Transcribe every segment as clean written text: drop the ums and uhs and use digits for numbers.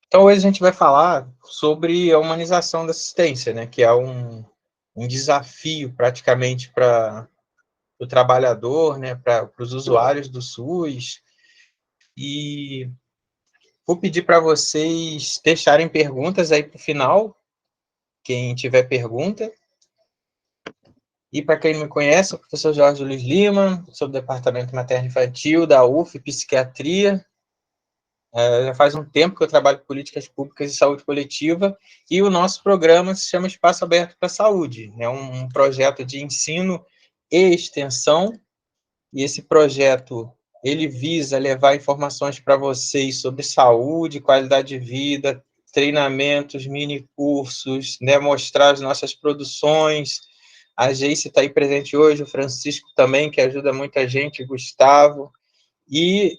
Então, hoje a gente vai falar sobre a humanização da assistência, né, que é um desafio praticamente para o trabalhador, né, para os usuários do SUS. E vou pedir para vocês deixarem perguntas aí para o final, quem tiver pergunta. E para quem não me conhece, eu sou o professor Jorge Luiz Lima, sou do Departamento Materno-Infantil da UF, Psiquiatria. Já faz um tempo que eu trabalho com políticas públicas de saúde coletiva, e o nosso programa se chama Espaço Aberto para a Saúde. É um projeto de ensino e extensão, e esse projeto ele visa levar informações para vocês sobre saúde, qualidade de vida, treinamentos, mini cursos, né, mostrar as nossas produções. A Geice está aí presente hoje, o Francisco também, que ajuda muita gente, o Gustavo. E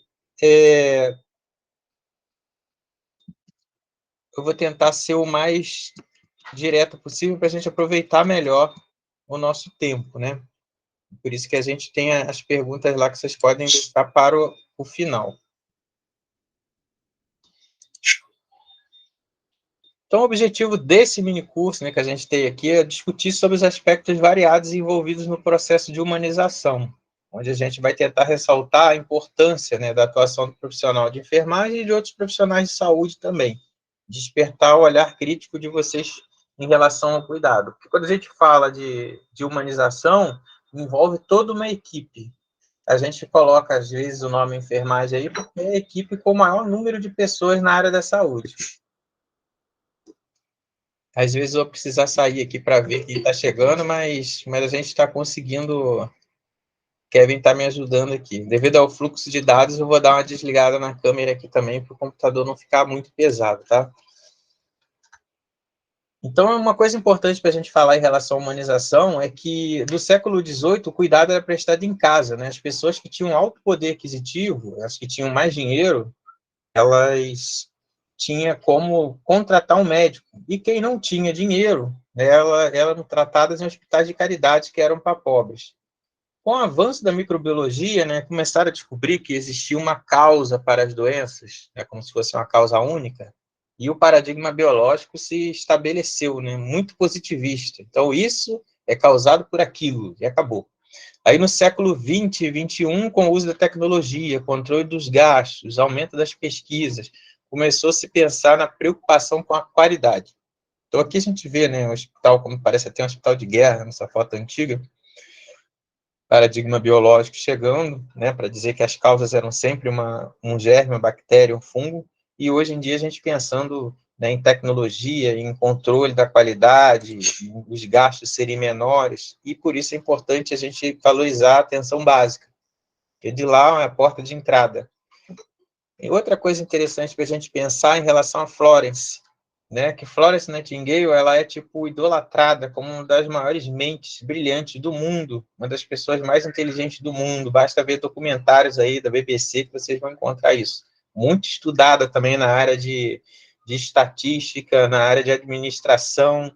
eu vou tentar ser o mais direto possível para a gente aproveitar melhor o nosso tempo, né? Por isso que a gente tem as perguntas lá que vocês podem deixar para o final. Então, o objetivo desse mini curso, né, que a gente tem aqui é discutir sobre os aspectos variados envolvidos no processo de humanização, onde a gente vai tentar ressaltar a importância, né, da atuação do profissional de enfermagem e de outros profissionais de saúde também, despertar o olhar crítico de vocês em relação ao cuidado. Porque quando a gente fala de humanização, envolve toda uma equipe. A gente coloca, às vezes, o nome enfermagem aí porque é a equipe com o maior número de pessoas na área da saúde. Às vezes eu vou precisar sair aqui para ver quem está chegando, mas a gente está conseguindo. Kevin está me ajudando aqui. Devido ao fluxo de dados, eu vou dar uma desligada na câmera aqui também, para o computador não ficar muito pesado, tá? Então, uma coisa importante para a gente falar em relação à humanização é que, no século XVIII, o cuidado era prestado em casa, né? As pessoas que tinham alto poder aquisitivo, as que tinham mais dinheiro, elas tinham como contratar um médico. E quem não tinha dinheiro, eram tratadas em hospitais de caridade que eram para pobres. Com o avanço da microbiologia, né, começaram a descobrir que existia uma causa para as doenças, né, como se fosse uma causa única, e o paradigma biológico se estabeleceu, né, muito positivista. Então, isso é causado por aquilo, e acabou. Aí, no século XX e XXI, com o uso da tecnologia, controle dos gastos, aumento das pesquisas, começou a se pensar na preocupação com a qualidade. Então, aqui a gente vê, né, um hospital, como parece até um hospital de guerra, nessa foto antiga, paradigma biológico chegando, né, para dizer que as causas eram sempre um germe, uma bactéria, um fungo, e hoje em dia a gente pensando, né, em tecnologia, em controle da qualidade, os gastos serem menores, e por isso é importante a gente valorizar a atenção básica, porque de lá é a porta de entrada. E outra coisa interessante para a gente pensar em relação a Florence, né, que Florence Nightingale, ela é tipo idolatrada como uma das maiores mentes brilhantes do mundo, uma das pessoas mais inteligentes do mundo. Basta ver documentários aí da BBC que vocês vão encontrar isso. Muito estudada também na área de estatística, na área de administração,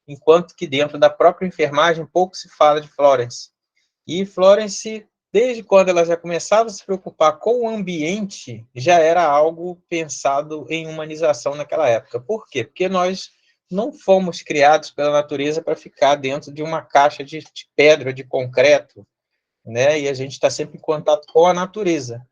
enquanto que dentro da própria enfermagem pouco se fala de Florence. E Florence, desde quando ela já começava a se preocupar com o ambiente, já era algo pensado em humanização naquela época. Por quê? Porque nós não fomos criados pela natureza para ficar dentro de uma caixa de pedra, de concreto, né? E a gente está sempre em contato com a natureza.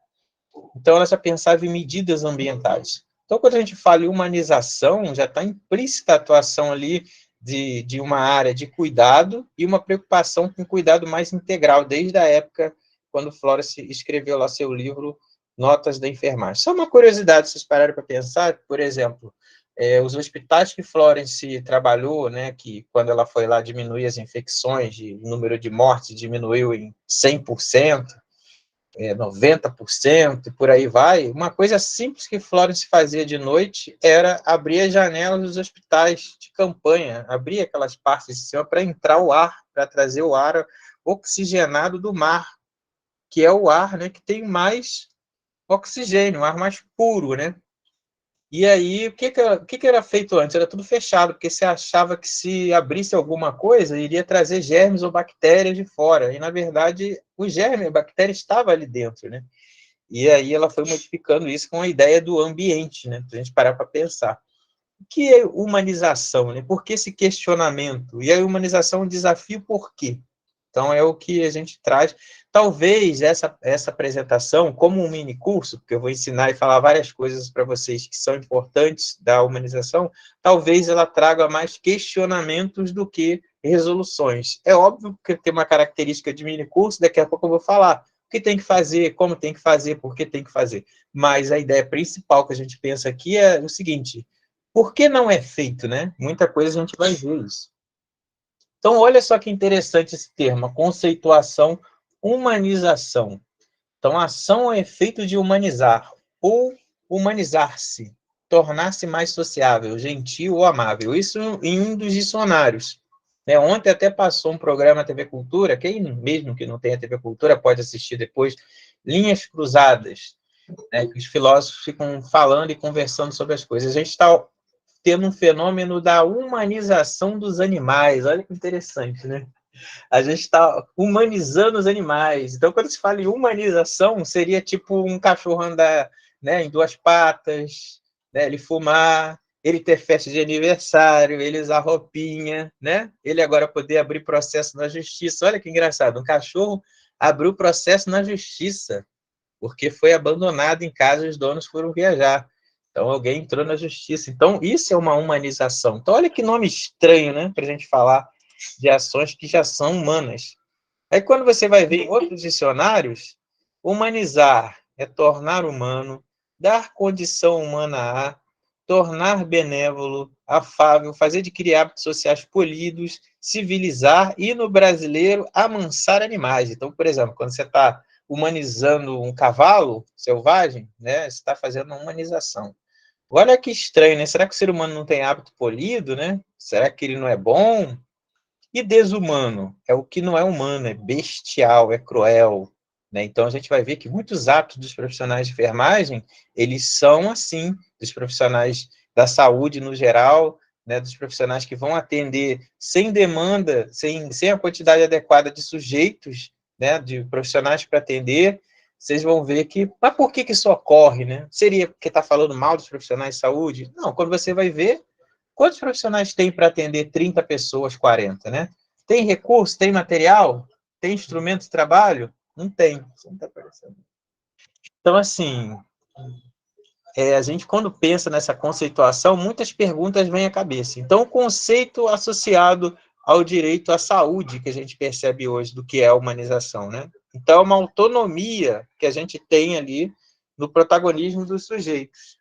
Então, ela já pensava em medidas ambientais. Então, quando a gente fala em humanização, já está implícita a atuação ali de uma área de cuidado e uma preocupação com cuidado mais integral, desde a época quando Florence escreveu lá seu livro Notas da Enfermagem. Só uma curiosidade, vocês pararam para pensar, por exemplo, os hospitais que Florence trabalhou, né, que quando ela foi lá diminuir as infecções, o número de mortes diminuiu em 100%, 90%, e por aí vai. Uma coisa simples que Florence fazia de noite era abrir as janelas dos hospitais de campanha, abrir aquelas partes de cima para entrar o ar, para trazer o ar oxigenado do mar, que é o ar, né, que tem mais oxigênio, o ar mais puro, né? E aí, o que era feito antes? Era tudo fechado, porque você achava que se abrisse alguma coisa, iria trazer germes ou bactérias de fora. E, na verdade, o germe, a bactéria estava ali dentro, né? E aí ela foi modificando isso com a ideia do ambiente, né? Para a gente parar para pensar. O que é humanização, né? Por que esse questionamento? E a humanização é um desafio por quê? Então, é o que a gente traz. Talvez essa apresentação, como um mini curso, porque eu vou ensinar e falar várias coisas para vocês que são importantes da humanização, talvez ela traga mais questionamentos do que resoluções. É óbvio que tem uma característica de mini curso, daqui a pouco eu vou falar o que tem que fazer, como tem que fazer, por que tem que fazer. Mas a ideia principal que a gente pensa aqui é o seguinte: por que não é feito, né? Muita coisa a gente vai ver isso. Então, olha só que interessante esse termo, a conceituação, humanização. Então, ação ou efeito de humanizar, ou humanizar-se, tornar-se mais sociável, gentil ou amável. Isso em um dos dicionários. Né? Ontem até passou um programa TV Cultura, quem mesmo que não tenha TV Cultura pode assistir depois, Linhas Cruzadas, né? Que os filósofos ficam falando e conversando sobre as coisas. A gente está tendo um fenômeno da humanização dos animais. Olha que interessante, né? A gente está humanizando os animais. Então, quando se fala em humanização, seria tipo um cachorro andar, né, em duas patas, né, ele fumar, ele ter festa de aniversário, ele usar roupinha, né? Ele agora poder abrir processo na justiça. Olha que engraçado, um cachorro abriu processo na justiça porque foi abandonado em casa e os donos foram viajar. Então, alguém entrou na justiça. Então, isso é uma humanização. Então, olha que nome estranho, né? Para a gente falar de ações que já são humanas. Aí, quando você vai ver em outros dicionários, humanizar é tornar humano, dar condição humana a, tornar benévolo, afável, fazer adquirir hábitos sociais polidos, civilizar e, no brasileiro, amansar animais. Então, por exemplo, quando você está humanizando um cavalo selvagem, né, você está fazendo uma humanização. Olha que estranho, né? Será que o ser humano não tem hábito polido, né? Será que ele não é bom? E desumano é o que não é humano, é bestial, é cruel, né? Então a gente vai ver que muitos atos dos profissionais de enfermagem, eles são assim, dos profissionais da saúde no geral, né, dos profissionais que vão atender sem demanda, sem a quantidade adequada de sujeitos, né, de profissionais para atender, vocês vão ver que, mas por que isso ocorre, né? Seria porque está falando mal dos profissionais de saúde? Não, quando você vai ver, quantos profissionais tem para atender 30 pessoas, 40, né? Tem recurso, tem material, tem instrumento de trabalho? Não tem. Não tá aparecendo. Então, assim, a gente, quando pensa nessa conceituação, muitas perguntas vêm à cabeça. Então, o conceito associado ao direito à saúde, que a gente percebe hoje do que é a humanização, né? Então, é uma autonomia que a gente tem ali no protagonismo dos sujeitos.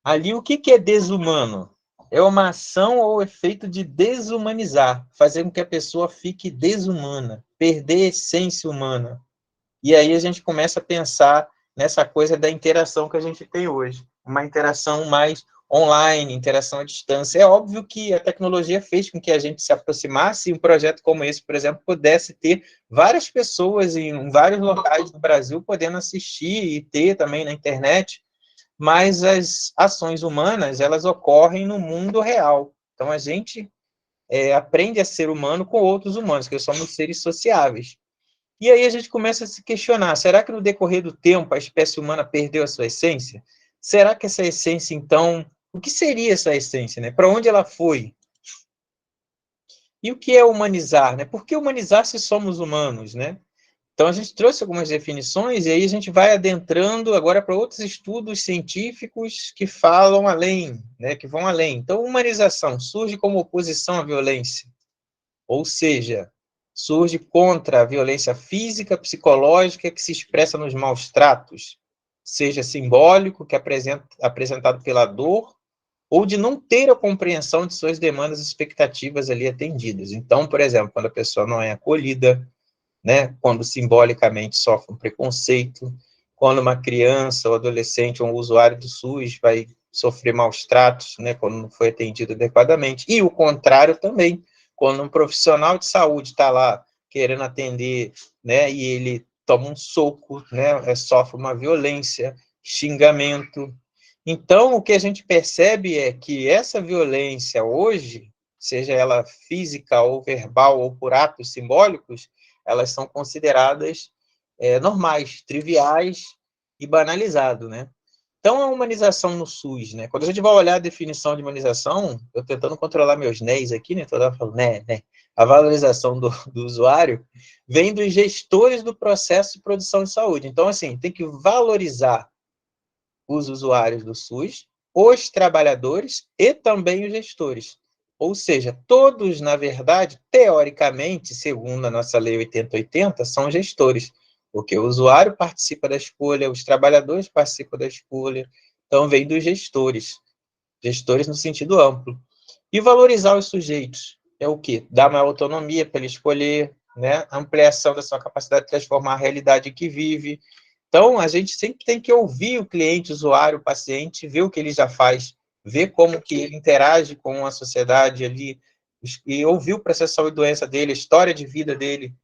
Ali, o que é desumano? É uma ação ou efeito de desumanizar, fazer com que a pessoa fique desumana, perder a essência humana. E aí a gente começa a pensar nessa coisa da interação que a gente tem hoje, uma interação mais online, interação à distância. É óbvio que a tecnologia fez com que a gente se aproximasse e um projeto como esse, por exemplo, pudesse ter várias pessoas em vários locais do Brasil podendo assistir e ter também na internet, mas as ações humanas, elas ocorrem no mundo real. Então, a gente aprende a ser humano com outros humanos, que somos seres sociáveis. E aí a gente começa a se questionar, será que no decorrer do tempo a espécie humana perdeu a sua essência? Será que essa essência, então, o que seria essa essência, né? Para onde ela foi? E o que é humanizar, né? Por que humanizar se somos humanos, né? Então, a gente trouxe algumas definições e aí a gente vai adentrando agora para outros estudos científicos que falam além, né, que vão além. Então, humanização surge como oposição à violência, ou seja, surge contra a violência física, psicológica que se expressa nos maus tratos, seja simbólico, que é apresentado pela dor, ou de não ter a compreensão de suas demandas e expectativas ali atendidas. Então, por exemplo, quando a pessoa não é acolhida, né? Quando simbolicamente sofre um preconceito, quando uma criança ou adolescente ou um usuário do SUS vai sofrer maus tratos, né? Quando não foi atendido adequadamente. E o contrário também, quando um profissional de saúde está lá querendo atender, né? E ele toma um soco, né? Sofre uma violência, xingamento. Então, o que a gente percebe é que essa violência hoje, seja ela física ou verbal ou por atos simbólicos, elas são consideradas normais, triviais e banalizados, né? Então, a humanização no SUS, né? Quando a gente vai olhar a definição de humanização, eu tentando controlar meus NEs aqui, né? Toda hora falando, né. A valorização do usuário vem dos gestores do processo de produção de saúde. Então, assim, tem que valorizar os usuários do SUS, os trabalhadores e também os gestores. Ou seja, todos, na verdade, teoricamente, segundo a nossa Lei 8080, são gestores, porque o usuário participa da escolha, os trabalhadores participam da escolha, então vem dos gestores, gestores no sentido amplo. E valorizar os sujeitos é o quê? Dar maior autonomia para ele escolher, né? Ampliação da sua capacidade de transformar a realidade em que vive. Então, a gente sempre tem que ouvir o cliente, o usuário, o paciente, ver o que ele já faz, ver como que ele interage com a sociedade ali, e ouvir o processo de saúde e doença dele, a história de vida dele,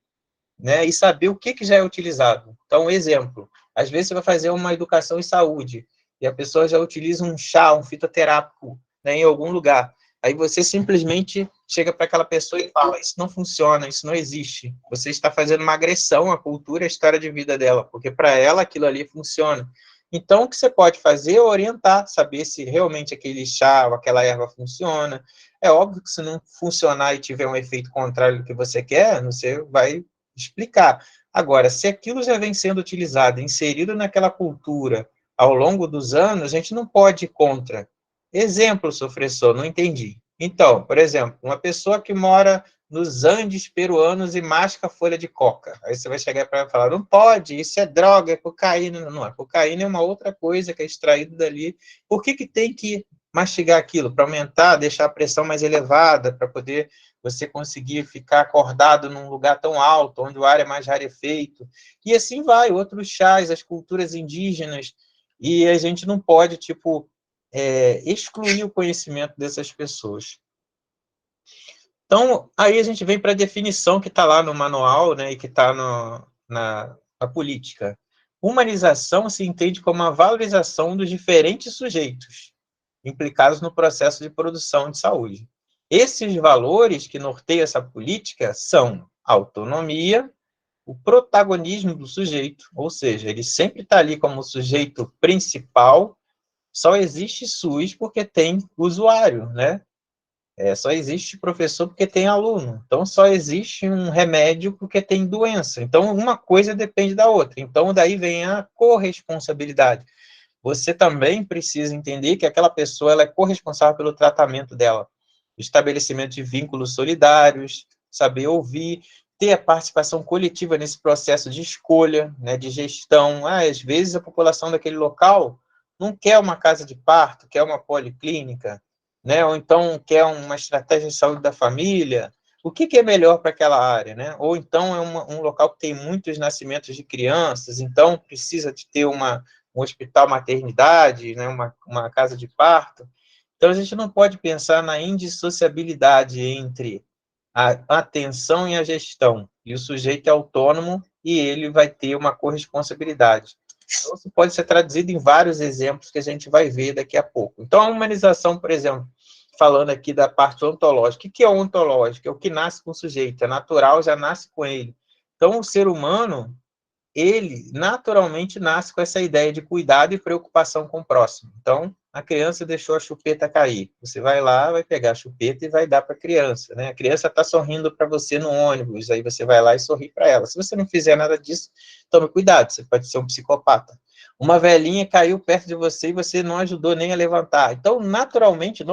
né? E saber o que já é utilizado. Então, exemplo, às vezes você vai fazer uma educação em saúde, e a pessoa já utiliza um chá, um fitoterápico, né, em algum lugar. Aí você simplesmente chega para aquela pessoa e fala, isso não funciona, isso não existe. Você está fazendo uma agressão à cultura e à história de vida dela, porque para ela aquilo ali funciona. Então, o que você pode fazer é orientar, saber se realmente aquele chá ou aquela erva funciona. É óbvio que se não funcionar e tiver um efeito contrário do que você quer, você vai explicar. Agora, se aquilo já vem sendo utilizado, inserido naquela cultura ao longo dos anos, a gente não pode ir contra. Exemplo, professor, não entendi. Então, por exemplo, uma pessoa que mora nos Andes peruanos e masca folha de coca. Aí você vai chegar para ela e falar, não pode, isso é droga, é cocaína. Não, é cocaína é uma outra coisa que é extraído dali. Por que tem que mastigar aquilo? Para aumentar, deixar a pressão mais elevada, para poder você conseguir ficar acordado num lugar tão alto, onde o ar é mais rarefeito. E assim vai, outros chás, as culturas indígenas, e a gente não pode, excluir o conhecimento dessas pessoas. Então, aí a gente vem para a definição que está lá no manual, né, e que está na política. Humanização se entende como a valorização dos diferentes sujeitos implicados no processo de produção de saúde. Esses valores que norteiam essa política são a autonomia, o protagonismo do sujeito, ou seja, ele sempre está ali como sujeito principal. Só existe SUS porque tem usuário, né? Só existe professor porque tem aluno. Então, só existe um remédio porque tem doença. Então, uma coisa depende da outra. Então, daí vem a corresponsabilidade. Você também precisa entender que aquela pessoa ela é corresponsável pelo tratamento dela. Estabelecimento de vínculos solidários, saber ouvir, ter a participação coletiva nesse processo de escolha, né, de gestão. Às vezes, a população daquele local não quer uma casa de parto, quer uma policlínica, né? Ou então quer uma estratégia de saúde da família. O que é melhor para aquela área, né? Ou então é um local que tem muitos nascimentos de crianças, então precisa de ter um hospital maternidade, né? Uma casa de parto. Então a gente não pode pensar na indissociabilidade entre a atenção e a gestão. E o sujeito é autônomo e ele vai ter uma corresponsabilidade. Então, isso pode ser traduzido em vários exemplos que a gente vai ver daqui a pouco. Então, a humanização, por exemplo, falando aqui da parte ontológica. O que é ontológico? É o que nasce com o sujeito, é natural, já nasce com ele. Então, o ser humano, ele naturalmente nasce com essa ideia de cuidado e preocupação com o próximo. Então, a criança deixou a chupeta cair. Você vai lá, vai pegar a chupeta e vai dar para a criança, né? A criança está sorrindo para você no ônibus, aí você vai lá e sorri para ela. Se você não fizer nada disso, tome cuidado, você pode ser um psicopata. Uma velhinha caiu perto de você e você não ajudou nem a levantar. Então, naturalmente,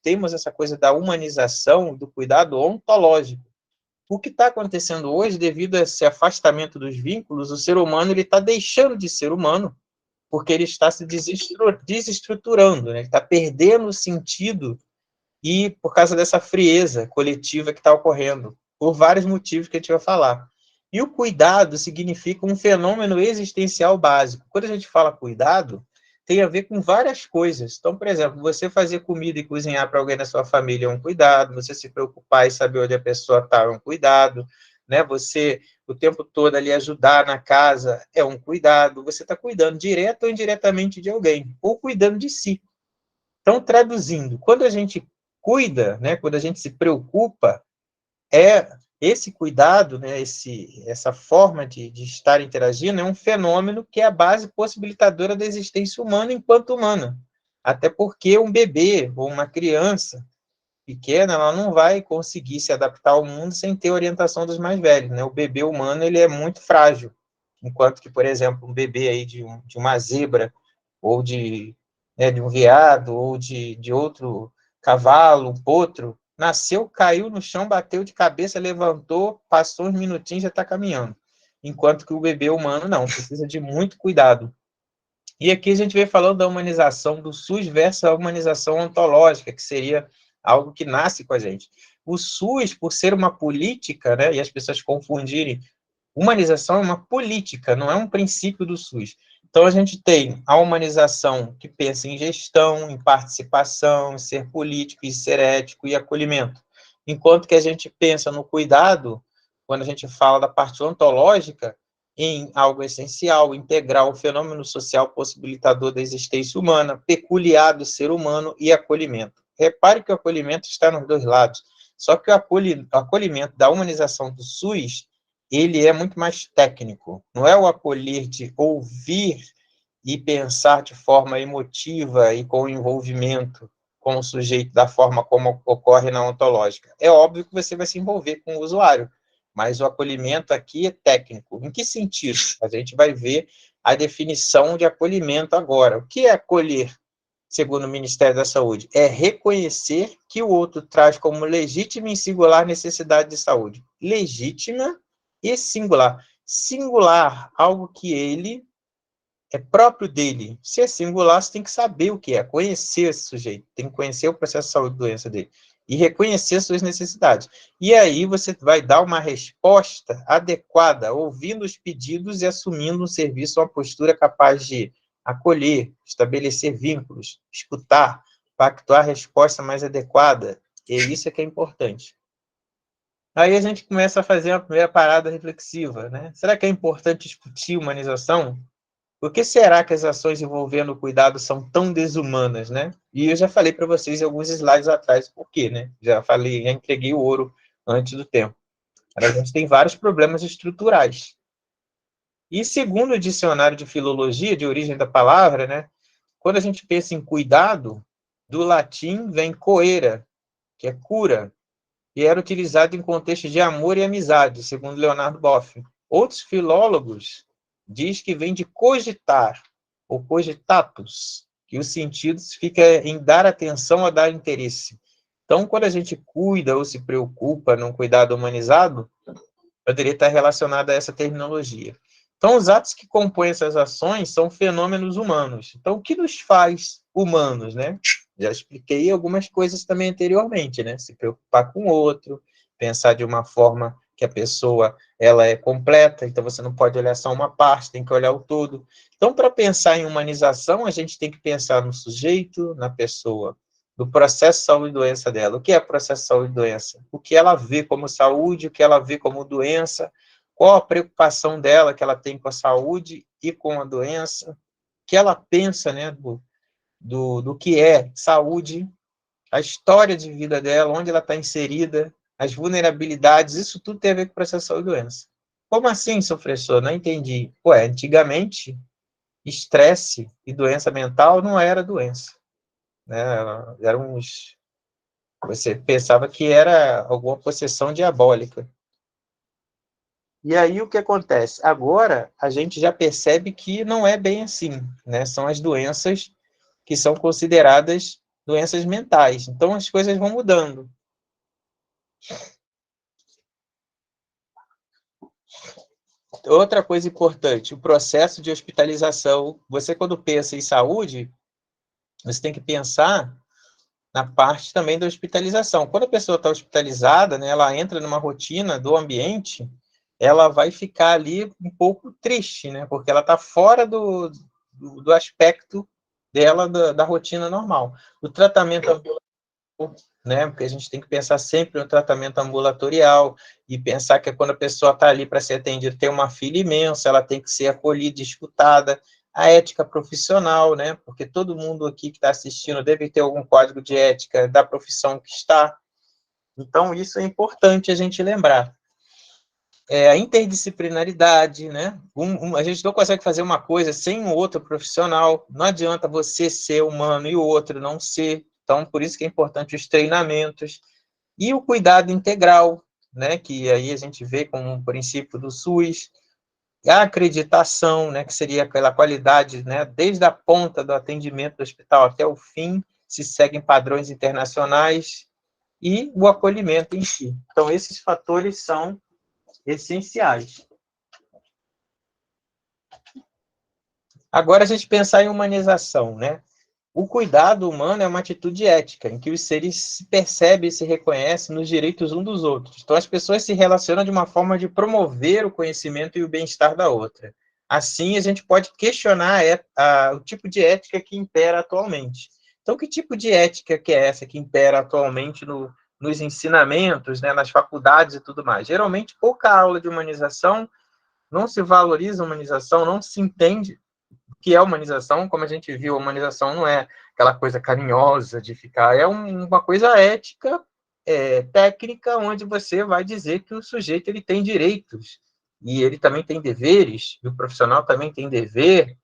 temos essa coisa da humanização, do cuidado ontológico. O que está acontecendo hoje, devido a esse afastamento dos vínculos, o ser humano ele está deixando de ser humano, porque ele está se desestruturando, né? Ele está perdendo o sentido e por causa dessa frieza coletiva que está ocorrendo, por vários motivos que a gente vai falar. E o cuidado significa um fenômeno existencial básico. Quando a gente fala cuidado, tem a ver com várias coisas. Então, por exemplo, você fazer comida e cozinhar para alguém da sua família é um cuidado, você se preocupar e saber onde a pessoa está é um cuidado, né? Você, o tempo todo ali, ajudar na casa é um cuidado, você está cuidando direto ou indiretamente de alguém, ou cuidando de si. Então, traduzindo, quando a gente cuida, né, quando a gente se preocupa, é esse cuidado, né, essa forma de estar interagindo é um fenômeno que é a base possibilitadora da existência humana enquanto humana. Até porque um bebê ou uma criança pequena, ela não vai conseguir se adaptar ao mundo sem ter orientação dos mais velhos, né? O bebê humano, ele é muito frágil, enquanto que, por exemplo, um bebê aí de uma zebra, ou de um veado, ou de outro cavalo, um potro, nasceu, caiu no chão, bateu de cabeça, levantou, passou uns minutinhos, já está caminhando. Enquanto que o bebê humano, não, precisa de muito cuidado. E aqui a gente vem falando da humanização do SUS versus a humanização ontológica, que seria algo que nasce com a gente. O SUS, por ser uma política, né, e as pessoas confundirem, humanização é uma política, não é um princípio do SUS. Então, a gente tem a humanização que pensa em gestão, em participação, em ser político, em ser ético e acolhimento. Enquanto que a gente pensa no cuidado, quando a gente fala da parte ontológica, em algo essencial, integral, o fenômeno social possibilitador da existência humana, peculiar do ser humano e acolhimento. Repare que o acolhimento está nos dois lados, só que o acolhimento da humanização do SUS, ele é muito mais técnico, não é o acolher de ouvir e pensar de forma emotiva e com envolvimento com o sujeito da forma como ocorre na ontológica. É óbvio que você vai se envolver com o usuário, mas o acolhimento aqui é técnico. Em que sentido? A gente vai ver a definição de acolhimento agora. O que é acolher, segundo o Ministério da Saúde? É reconhecer que o outro traz como legítima e singular necessidade de saúde. Legítima e singular. Singular, algo que ele é próprio dele. Se é singular, você tem que saber o que é, conhecer esse sujeito, tem que conhecer o processo de saúde e doença dele, e reconhecer suas necessidades. E aí você vai dar uma resposta adequada, ouvindo os pedidos e assumindo um serviço, uma postura capaz de acolher, estabelecer vínculos, escutar, pactuar a resposta mais adequada. E isso é que é importante. Aí a gente começa a fazer uma primeira parada reflexiva, né? Será que é importante discutir humanização? Por que será que as ações envolvendo o cuidado são tão desumanas, né? E eu já falei para vocês em alguns slides atrás por quê, né? Já falei, já entreguei o ouro antes do tempo. A gente tem vários problemas estruturais. E segundo o dicionário de filologia, de origem da palavra, né? Quando a gente pensa em cuidado, do latim vem coera, que é cura, e era utilizado em contexto de amor e amizade, segundo Leonardo Boff. Outros filólogos diz que vem de cogitar, ou cogitatus, que o sentido fica em dar atenção ou dar interesse. Então, quando a gente cuida ou se preocupa num cuidado humanizado, poderia estar relacionado a essa terminologia. Então, os atos que compõem essas ações são fenômenos humanos. Então, o que nos faz humanos, né? Já expliquei algumas coisas também anteriormente, né? Se preocupar com o outro, pensar de uma forma que a pessoa ela é completa, então você não pode olhar só uma parte, tem que olhar o todo. Então, para pensar em humanização, a gente tem que pensar no sujeito, na pessoa, do processo de saúde e doença dela. O que é processo de saúde e doença? O que ela vê como saúde, o que ela vê como doença, qual a preocupação dela que ela tem com a saúde e com a doença, o que ela pensa, né, do que é saúde, a história de vida dela, onde ela está inserida, as vulnerabilidades, isso tudo tem a ver com o processo de saúde e doença. Como assim, professor? Não entendi. Ué, antigamente, estresse e doença mental não era doença, né? Eram uns... Você pensava que era alguma possessão diabólica. E aí o que acontece? Agora a gente já percebe que não é bem assim, né? São as doenças que são consideradas doenças mentais. Então as coisas vão mudando. Outra coisa importante, o processo de hospitalização. Você, quando pensa em saúde, você tem que pensar na parte também da hospitalização. Quando a pessoa está hospitalizada, né, ela entra numa rotina do ambiente, ela vai ficar ali um pouco triste, né, porque ela está fora do aspecto dela, da rotina normal. O tratamento né? Porque a gente tem que pensar sempre no tratamento ambulatorial e pensar que quando a pessoa está ali para ser atendida, tem uma fila imensa, ela tem que ser acolhida, escutada, a ética profissional, né? Porque todo mundo aqui que está assistindo deve ter algum código de ética da profissão que está. Então, isso é importante a gente lembrar. a interdisciplinaridade, né? A gente não consegue fazer uma coisa sem um outro profissional. Não adianta você ser humano e o outro não ser. Então, por isso que é importante os treinamentos. E o cuidado integral, né? Que aí a gente vê como um princípio do SUS. A acreditação, né? Que seria aquela qualidade, né? Desde a ponta do atendimento do hospital até o fim, se seguem padrões internacionais. E o acolhimento em si. Então, esses fatores são essenciais. Agora, a gente pensar em humanização, né? O cuidado humano é uma atitude ética, em que os seres se percebem e se reconhecem nos direitos uns dos outros. Então, as pessoas se relacionam de uma forma de promover o conhecimento e o bem-estar da outra. Assim, a gente pode questionar o tipo de ética que impera atualmente. Então, que tipo de ética que é essa que impera atualmente nos ensinamentos, né, nas faculdades e tudo mais? Geralmente, pouca aula de humanização, não se valoriza a humanização, não se entende que é humanização, como a gente viu, a humanização não é aquela coisa carinhosa de ficar, é uma coisa ética, técnica, onde você vai dizer que o sujeito ele tem direitos, e ele também tem deveres, e o profissional também tem dever,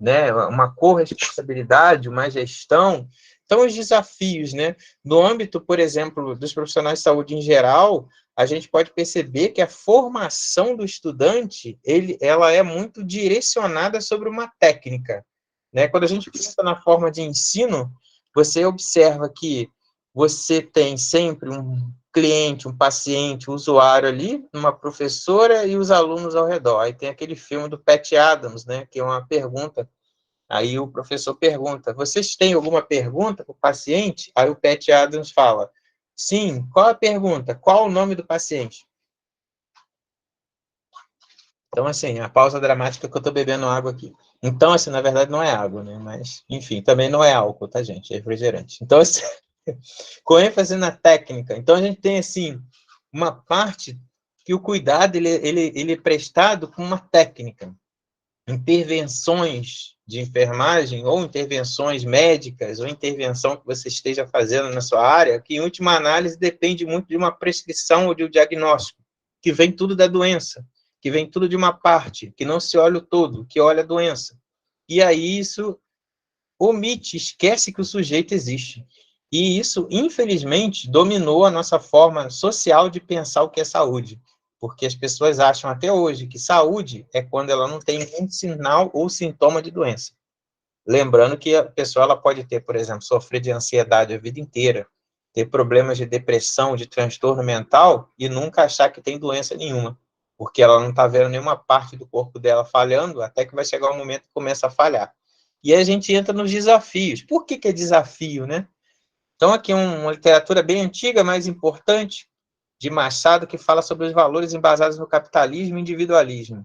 né, uma corresponsabilidade, uma gestão. Então, os desafios, né, no âmbito, por exemplo, dos profissionais de saúde em geral, a gente pode perceber que a formação do estudante, ela é muito direcionada sobre uma técnica, né? Quando a gente pensa na forma de ensino, você observa que você tem sempre um cliente, um paciente, um usuário ali, uma professora e os alunos ao redor. Aí tem aquele filme do Pat Adams, né, que é uma pergunta. Aí o professor pergunta: vocês têm alguma pergunta para o paciente? Aí o Pat Adams fala: sim, qual a pergunta? Qual o nome do paciente? Então, assim, a pausa dramática que eu estou bebendo água aqui. Então, assim, na verdade não é água, né? Mas, enfim, também não é álcool, tá, gente? É refrigerante. Então, assim, com ênfase na técnica. Então, a gente tem, assim, uma parte que o cuidado, ele é prestado com uma técnica. Intervenções de enfermagem, ou intervenções médicas, ou intervenção que você esteja fazendo na sua área, que, em última análise, depende muito de uma prescrição ou de um diagnóstico, que vem tudo da doença, que vem tudo de uma parte, que não se olha o todo, que olha a doença. E aí isso omite, esquece que o sujeito existe. E isso, infelizmente, dominou a nossa forma social de pensar o que é saúde. Porque as pessoas acham até hoje que saúde é quando ela não tem nenhum sinal ou sintoma de doença. Lembrando que a pessoa ela pode ter, por exemplo, sofrer de ansiedade a vida inteira, ter problemas de depressão, de transtorno mental e nunca achar que tem doença nenhuma, porque ela não está vendo nenhuma parte do corpo dela falhando, até que vai chegar um momento que começa a falhar. E aí a gente entra nos desafios. Por que é desafio, né? Então, aqui uma literatura bem antiga, mas importante, de Machado, que fala sobre os valores embasados no capitalismo e individualismo.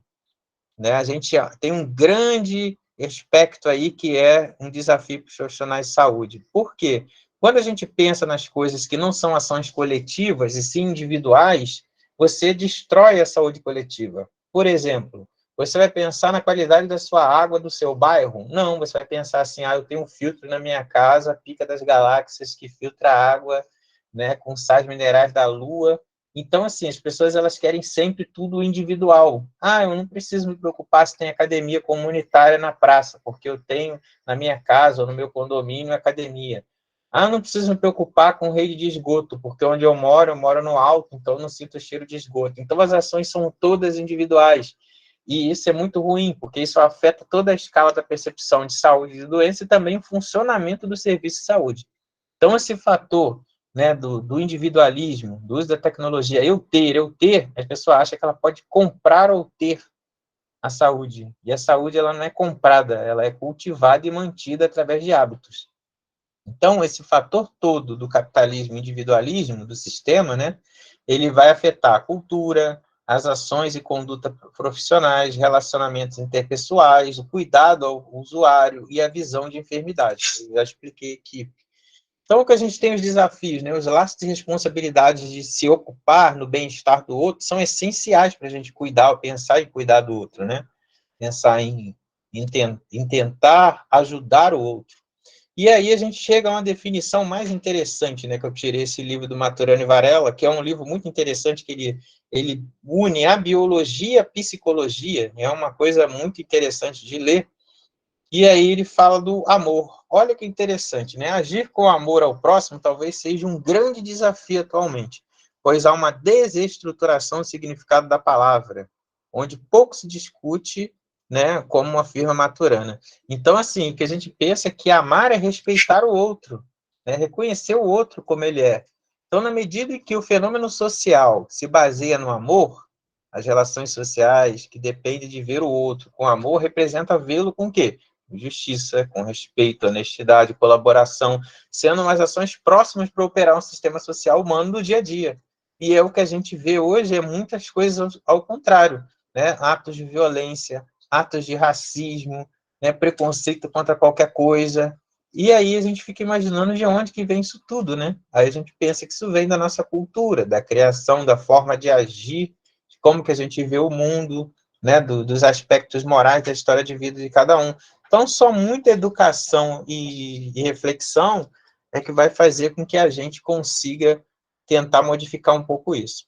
Né? A gente tem um grande aspecto aí que é um desafio para os profissionais de saúde. Por quê? Quando a gente pensa nas coisas que não são ações coletivas e sim individuais, você destrói a saúde coletiva. Por exemplo, você vai pensar na qualidade da sua água do seu bairro? Não, você vai pensar assim, eu tenho um filtro na minha casa, Pica das Galáxias, que filtra a água, né, com sais minerais da Lua. Então, assim, as pessoas elas querem sempre tudo individual. Eu não preciso me preocupar se tem academia comunitária na praça, porque eu tenho na minha casa ou no meu condomínio academia. Eu não preciso me preocupar com rede de esgoto, porque onde eu moro no alto, então eu não sinto cheiro de esgoto. Então, as ações são todas individuais. E isso é muito ruim, porque isso afeta toda a escala da percepção de saúde e de doença e também o funcionamento do serviço de saúde. Então, esse fator, né, do individualismo, do uso da tecnologia, eu ter, a pessoa acha que ela pode comprar ou ter a saúde. E a saúde ela não é comprada, ela é cultivada e mantida através de hábitos. Então, esse fator todo do capitalismo e individualismo do sistema, né, ele vai afetar a cultura, as ações e conduta profissionais, relacionamentos interpessoais, o cuidado ao usuário e a visão de enfermidade. Eu já expliquei aqui. Então, o que a gente tem os desafios, né? Os laços de responsabilidade de se ocupar no bem-estar do outro são essenciais para a gente cuidar, pensar em cuidar do outro, né? Pensar em tentar ajudar o outro. E aí a gente chega a uma definição mais interessante, né, que eu tirei esse livro do Maturana e Varela, que é um livro muito interessante, que ele une a biologia e a psicologia, é uma coisa muito interessante de ler. E aí ele fala do amor. Olha que interessante, né? Agir com amor ao próximo talvez seja um grande desafio atualmente, pois há uma desestruturação do significado da palavra, onde pouco se discute, né, como afirma Maturana. Então, assim, o que a gente pensa é que amar é respeitar o outro, né, reconhecer o outro como ele é. Então, na medida em que o fenômeno social se baseia no amor, as relações sociais que dependem de ver o outro com amor representa vê-lo com o quê? Justiça, com respeito, honestidade, colaboração, sendo umas ações próximas para operar um sistema social humano do dia a dia. E é o que a gente vê hoje, é muitas coisas ao contrário, né? Atos de violência, atos de racismo, né? Preconceito contra qualquer coisa. E aí a gente fica imaginando de onde que vem isso tudo, né? Aí a gente pensa que isso vem da nossa cultura, da criação, da forma de agir, de como que a gente vê o mundo, né? Dos aspectos morais da história de vida de cada um. Então, só muita educação e reflexão é que vai fazer com que a gente consiga tentar modificar um pouco isso.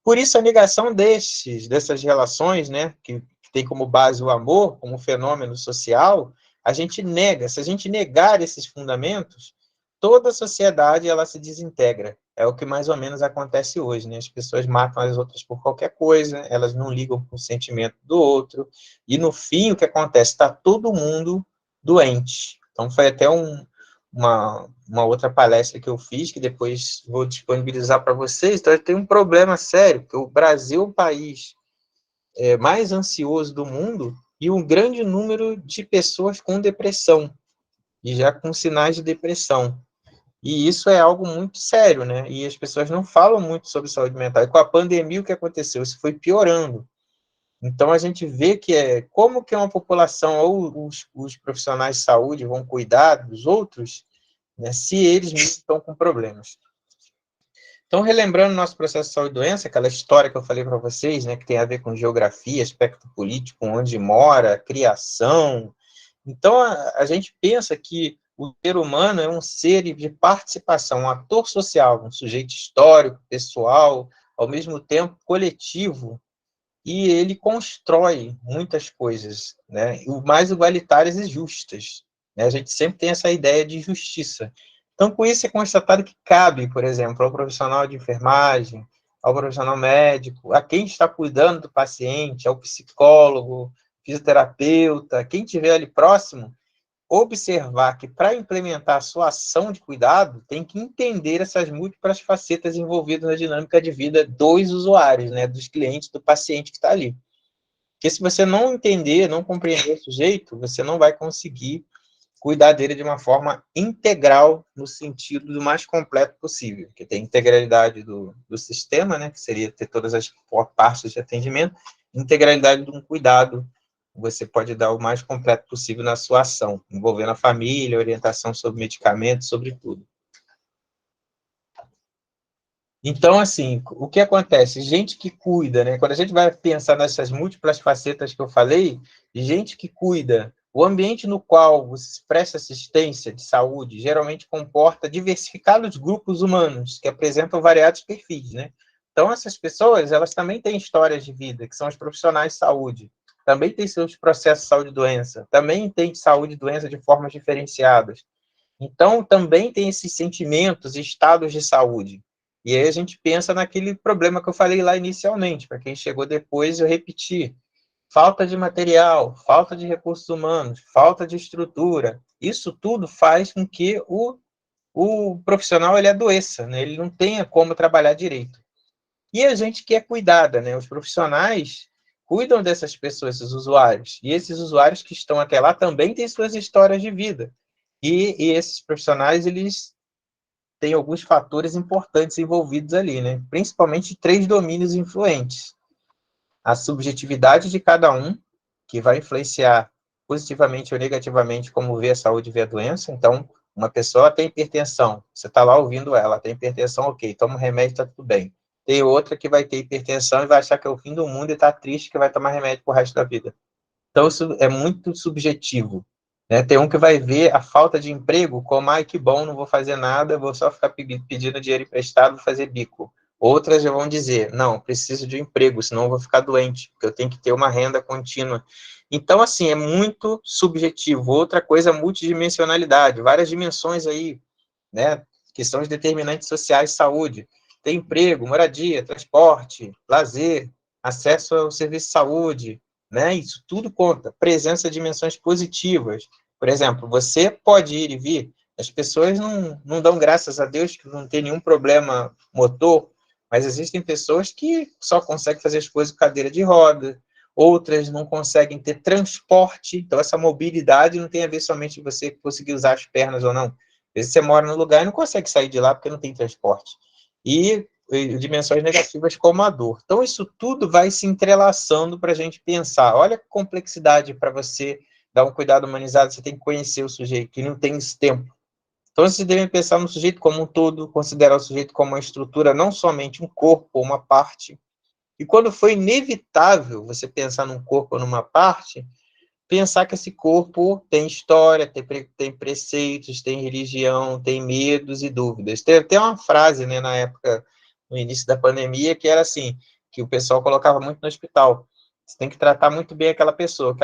Por isso, a negação dessas relações, né, que tem como base o amor, como fenômeno social, a gente nega. Se a gente negar esses fundamentos, toda a sociedade ela se desintegra. É o que mais ou menos acontece hoje, né? As pessoas matam as outras por qualquer coisa, elas não ligam com o sentimento do outro, e no fim o que acontece? Está todo mundo doente. Então foi até uma outra palestra que eu fiz, que depois vou disponibilizar para vocês. Então tem um problema sério, porque o Brasil é o país mais ansioso do mundo e um grande número de pessoas com depressão, e já com sinais de depressão. E isso é algo muito sério, né? E as pessoas não falam muito sobre saúde mental. E com a pandemia, o que aconteceu? Isso foi piorando. Então, a gente vê que como que uma população ou os profissionais de saúde vão cuidar dos outros, né, se eles mesmos estão com problemas. Então, relembrando nosso processo de saúde e doença, aquela história que eu falei para vocês, né, que tem a ver com geografia, aspecto político, onde mora, criação. Então, a gente pensa que o ser humano é um ser de participação, um ator social, um sujeito histórico, pessoal, ao mesmo tempo coletivo, e ele constrói muitas coisas, né, o mais igualitárias e justas, né? A gente sempre tem essa ideia de justiça. Então, com isso é constatado que cabe, por exemplo, ao profissional de enfermagem, ao profissional médico, a quem está cuidando do paciente, ao psicólogo, fisioterapeuta, quem estiver ali próximo, observar que para implementar a sua ação de cuidado, tem que entender essas múltiplas facetas envolvidas na dinâmica de vida dos usuários, né, dos clientes, do paciente que está ali. Porque se você não entender, não compreender o sujeito, você não vai conseguir cuidar dele de uma forma integral, no sentido do mais completo possível, que tem integralidade do sistema, né, que seria ter todas as partes de atendimento, integralidade de um cuidado, você pode dar o mais completo possível na sua ação, envolvendo a família, orientação sobre medicamentos, sobre tudo. Então, assim, o que acontece? Gente que cuida, né? Quando a gente vai pensar nessas múltiplas facetas que eu falei, gente que cuida, o ambiente no qual você presta assistência de saúde geralmente comporta diversificados grupos humanos que apresentam variados perfis, né? Então, essas pessoas, elas também têm histórias de vida, que são os profissionais de saúde, também têm seus processos de saúde e doença, também têm saúde e doença de formas diferenciadas. Então, também tem esses sentimentos e estados de saúde. E aí a gente pensa naquele problema que eu falei lá inicialmente, para quem chegou depois, eu repeti. Falta de material, falta de recursos humanos, falta de estrutura. Isso tudo faz com que o profissional ele adoeça, né? Ele não tenha como trabalhar direito. E a gente que é cuidada, né? Os profissionais cuidam dessas pessoas, esses usuários. E esses usuários que estão até lá também têm suas histórias de vida. E esses profissionais, eles têm alguns fatores importantes envolvidos ali, né? Principalmente três domínios influentes. A subjetividade de cada um, que vai influenciar positivamente ou negativamente como vê a saúde e vê a doença. Então, uma pessoa tem hipertensão, você está lá ouvindo ela, tem hipertensão, ok, toma um remédio, está tudo bem. Tem outra que vai ter hipertensão e vai achar que é o fim do mundo e está triste que vai tomar remédio pro resto da vida. Então, isso é muito subjetivo. né? Tem um que vai ver a falta de emprego como, ai, que bom, não vou fazer nada, vou só ficar pedindo dinheiro emprestado, vou fazer bico. Outras já vão dizer, não, preciso de um emprego, senão eu vou ficar doente, porque eu tenho que ter uma renda contínua. Então, assim, é muito subjetivo. Outra coisa, multidimensionalidade, várias dimensões aí, né? Que são os determinantes sociais, saúde. Tem emprego, moradia, transporte, lazer, acesso ao serviço de saúde, né? Isso tudo conta. Presença de dimensões positivas. Por exemplo, você pode ir e vir. As pessoas não dão graças a Deus que não tem nenhum problema motor, mas existem pessoas que só conseguem fazer as coisas com cadeira de roda, outras não conseguem ter transporte. Então, essa mobilidade não tem a ver somente com você conseguir usar as pernas ou não. Às vezes você mora num lugar e não consegue sair de lá porque não tem transporte. E dimensões negativas como a dor. Então, isso tudo vai se entrelaçando para a gente pensar. Olha a complexidade para você dar um cuidado humanizado, você tem que conhecer o sujeito, que não tem esse tempo. Então, vocês devem pensar no sujeito como um todo, considerar o sujeito como uma estrutura, não somente um corpo ou uma parte. E quando for inevitável você pensar num corpo ou numa parte, pensar que esse corpo tem história, tem preceitos, tem religião, tem medos e dúvidas. Tem até uma frase, né, na época, no início da pandemia, que era assim, que o pessoal colocava muito no hospital. Você tem que tratar muito bem aquela pessoa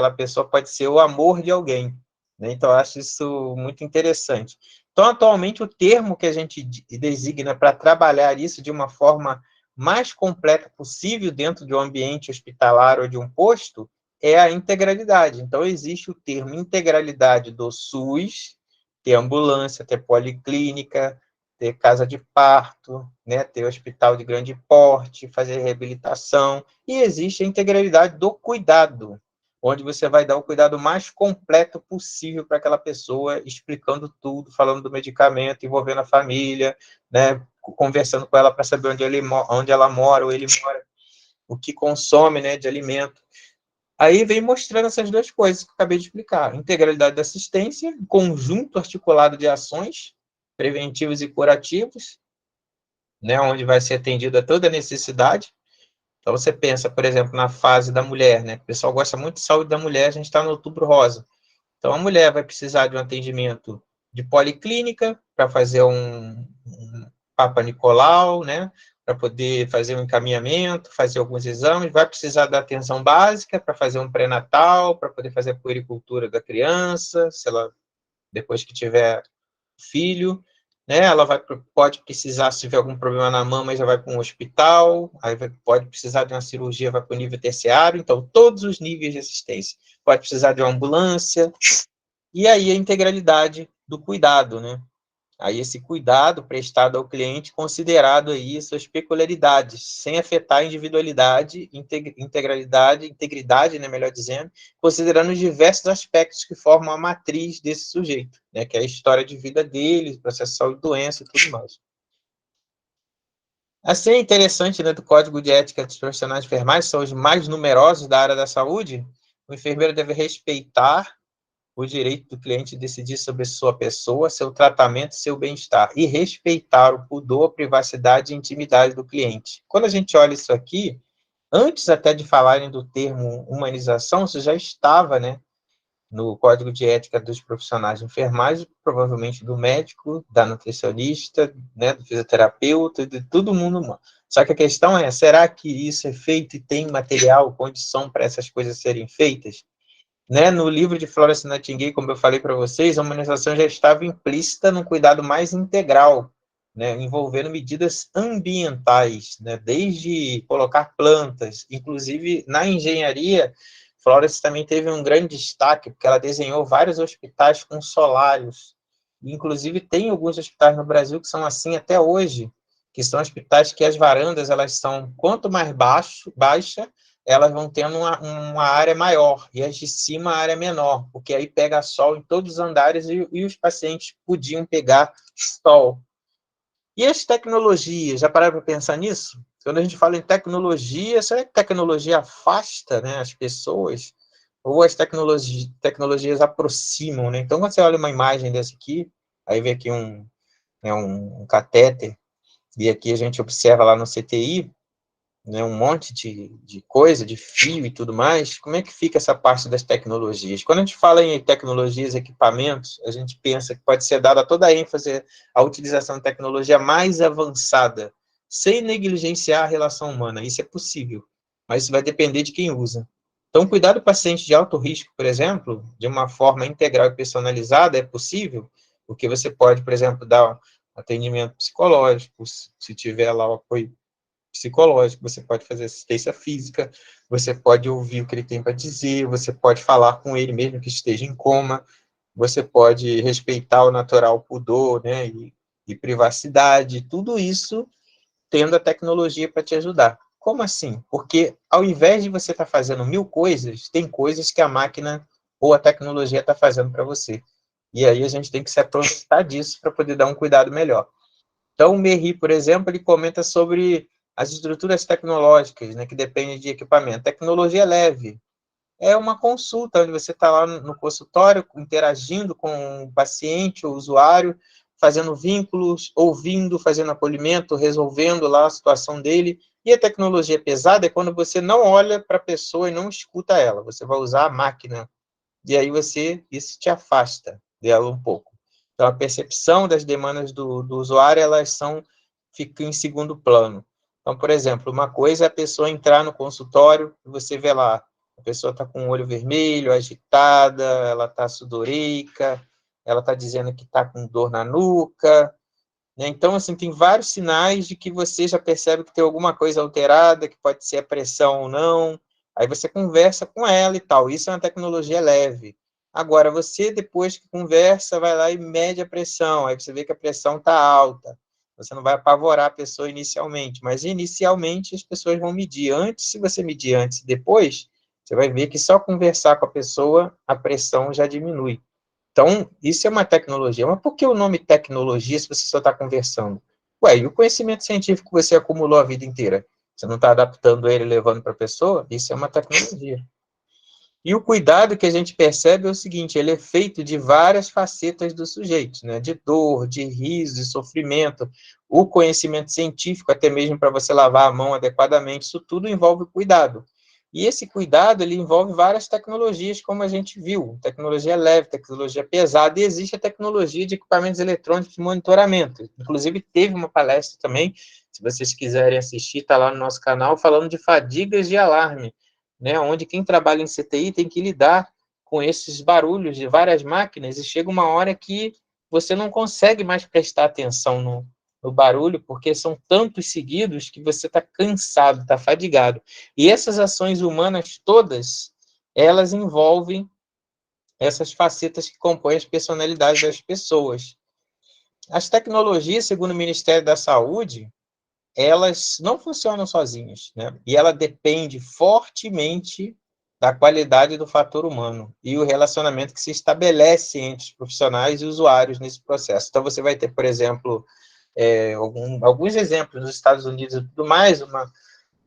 pode ser o amor de alguém, né? Então, eu acho isso muito interessante. Então, atualmente, o termo que a gente designa para trabalhar isso de uma forma mais completa possível dentro de um ambiente hospitalar ou de um posto é a integralidade. Então, existe o termo integralidade do SUS, ter ambulância, ter policlínica, ter casa de parto, né, ter hospital de grande porte, fazer reabilitação, e existe a integralidade do cuidado, onde você vai dar o cuidado mais completo possível para aquela pessoa, explicando tudo, falando do medicamento, envolvendo a família, né, conversando com ela para saber onde ela mora, ou ele mora, o que consome, né, de alimento. Aí vem mostrando essas duas coisas que eu acabei de explicar. Integralidade da assistência, conjunto articulado de ações preventivos e curativos, né, onde vai ser atendida toda a necessidade. Então, você pensa, por exemplo, na fase da mulher, né? O pessoal gosta muito de saúde da mulher, a gente está no Outubro Rosa. Então, a mulher vai precisar de um atendimento de policlínica para fazer um Papa Nicolau, né? Para poder fazer um encaminhamento, fazer alguns exames, vai precisar da atenção básica para fazer um pré-natal, para poder fazer a puericultura da criança, se ela, depois que tiver filho, né? Ela pode precisar, se tiver algum problema na mama, já vai para um hospital, aí pode precisar de uma cirurgia, vai para o nível terciário, então todos os níveis de assistência. Pode precisar de uma ambulância, e aí a integralidade do cuidado, né? Aí esse cuidado prestado ao cliente, considerado aí suas peculiaridades, sem afetar a individualidade, integralidade, integridade, né, melhor dizendo, considerando os diversos aspectos que formam a matriz desse sujeito, né, que é a história de vida dele, processo de saúde, doença e tudo mais. Assim, é interessante, né, do Código de Ética dos Profissionais Enfermais, são os mais numerosos da área da saúde, o enfermeiro deve respeitar o direito do cliente de decidir sobre sua pessoa, seu tratamento, seu bem-estar, e respeitar o pudor, privacidade e intimidade do cliente. Quando a gente olha isso aqui, antes até de falarem do termo humanização, isso já estava, né, no Código de Ética dos Profissionais de Enfermagem, provavelmente do médico, da nutricionista, né, do fisioterapeuta, de todo mundo humano. Só que a questão é, será que isso é feito e tem material, condição para essas coisas serem feitas? Né, no livro de Florence Nightingale, como eu falei para vocês, a humanização já estava implícita no cuidado mais integral, né, envolvendo medidas ambientais, né, desde colocar plantas, inclusive na engenharia, Florence também teve um grande destaque, porque ela desenhou vários hospitais com solários, inclusive tem alguns hospitais no Brasil que são assim até hoje, que são hospitais que as varandas, elas são, quanto mais baixa, elas vão tendo uma área maior, e as de cima a área menor, porque aí pega sol em todos os andares e os pacientes podiam pegar sol. E as tecnologias, já pararam para pensar nisso? Quando a gente fala em tecnologia, será que tecnologia afasta, né, as pessoas? Ou as tecnologias aproximam, né? Então, quando você olha uma imagem dessa aqui, aí vê aqui um catéter, e aqui a gente observa lá no CTI, né, um monte de coisa, de fio e tudo mais, como é que fica essa parte das tecnologias? Quando a gente fala em tecnologias, equipamentos, a gente pensa que pode ser dada toda a ênfase à utilização de tecnologia mais avançada, sem negligenciar a relação humana. Isso é possível, mas isso vai depender de quem usa. Então, cuidar do paciente de alto risco, por exemplo, de uma forma integral e personalizada é possível, porque você pode, por exemplo, dar atendimento psicológico, se tiver lá o apoio psicológico, você pode fazer assistência física, você pode ouvir o que ele tem para dizer, você pode falar com ele mesmo que esteja em coma, você pode respeitar o natural pudor, né, e privacidade, tudo isso tendo a tecnologia para te ajudar. Como assim? Porque ao invés de você estar fazendo 1000 coisas, tem coisas que a máquina ou a tecnologia está fazendo para você. E aí a gente tem que se aproveitar disso para poder dar um cuidado melhor. Então, o Merri, por exemplo, ele comenta sobre as estruturas tecnológicas, né, que dependem de equipamento. Tecnologia leve é uma consulta, onde você está lá no consultório, interagindo com o paciente, o usuário, fazendo vínculos, ouvindo, fazendo acolhimento, resolvendo lá a situação dele. E a tecnologia pesada é quando você não olha para a pessoa e não escuta ela. Você vai usar a máquina e aí isso te afasta dela um pouco. Então, a percepção das demandas do usuário, ficam em segundo plano. Então, por exemplo, uma coisa é a pessoa entrar no consultório e você vê lá, a pessoa está com o olho vermelho, agitada, ela está sudoreica, ela está dizendo que está com dor na nuca, né? Então, assim, tem vários sinais de que você já percebe que tem alguma coisa alterada, que pode ser a pressão ou não. Aí você conversa com ela e tal. Isso é uma tecnologia leve. Agora, você, depois que conversa, vai lá e mede a pressão. Aí você vê que a pressão está alta. Você não vai apavorar a pessoa inicialmente, mas inicialmente as pessoas vão medir. Antes, se você medir antes e depois, você vai ver que só conversar com a pessoa, a pressão já diminui. Então, isso é uma tecnologia. Mas por que o nome tecnologia se você só está conversando? Ué, e o conhecimento científico que você acumulou a vida inteira? Você não está adaptando ele, levando para a pessoa? Isso é uma tecnologia. E o cuidado que a gente percebe é o seguinte, ele é feito de várias facetas do sujeito, né? De dor, de riso, de sofrimento, o conhecimento científico, até mesmo para você lavar a mão adequadamente, isso tudo envolve cuidado. E esse cuidado, ele envolve várias tecnologias, como a gente viu, tecnologia leve, tecnologia pesada, e existe a tecnologia de equipamentos eletrônicos de monitoramento. Inclusive, teve uma palestra também, se vocês quiserem assistir, está lá no nosso canal, falando de fadigas de alarme, né, onde quem trabalha em CTI tem que lidar com esses barulhos de várias máquinas, e chega uma hora que você não consegue mais prestar atenção no barulho, porque são tantos seguidos que você está cansado, está fadigado. E essas ações humanas todas, elas envolvem essas facetas que compõem as personalidades das pessoas. As tecnologias, segundo o Ministério da Saúde, elas não funcionam sozinhas, né? E ela depende fortemente da qualidade do fator humano e o relacionamento que se estabelece entre os profissionais e usuários nesse processo. Então, você vai ter, por exemplo, alguns exemplos nos Estados Unidos e tudo mais,